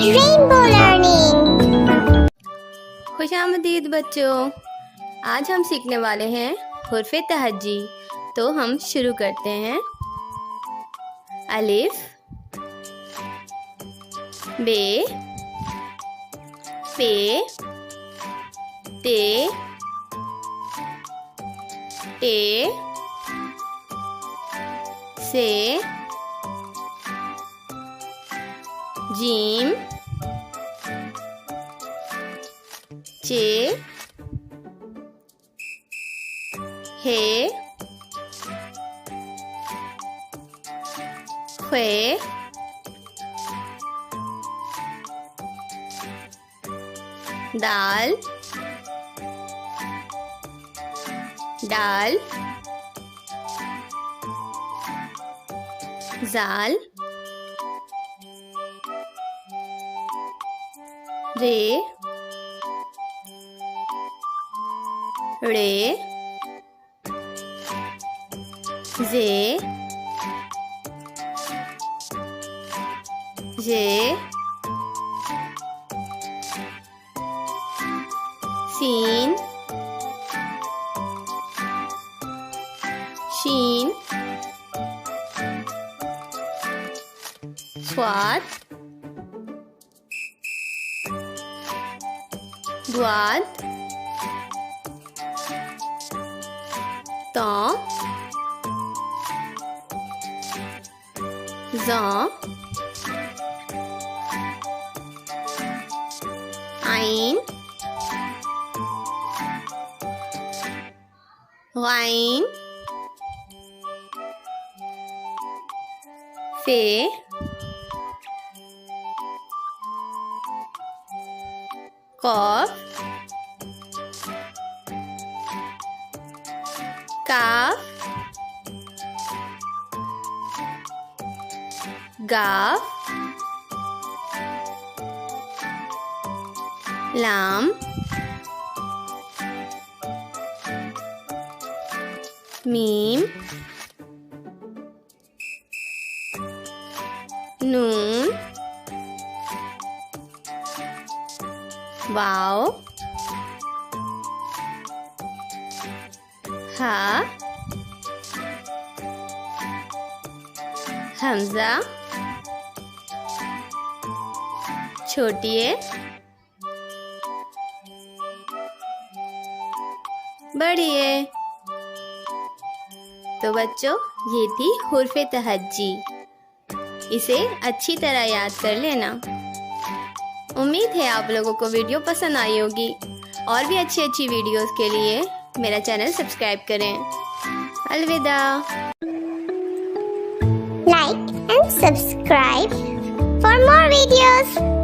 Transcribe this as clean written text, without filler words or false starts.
Rainbow learning. खुशामदीद बच्चों, आज हम सीखने वाले हैं हurf-ए-tahajji। तो हम शुरू करते हैं। अलिफ, बे, पे, ते, टे, से, जीम, चे, हे, ख्वे, दाल, डाल, जाल, रे, रे, जे, जे, सीन, शीन, स्वाद, द्वाद, तौ, ज़ौ, आइन, गाइन, फे, कॉफ, काफ, गाफ, लाम, मीम, नून, वाव, हा, हमजा, छोटी ए, बड़ी ए। तो बच्चों, ये थी हurf-ए-tahajji। इसे अच्छी तरह याद कर लेना। उम्मीद है आप लोगों को वीडियो पसंद आई होगी। और भी अच्छी अच्छी वीडियोस के लिए मेरा चैनल सब्सक्राइब करें। अलविदा। Like and subscribe for more videos.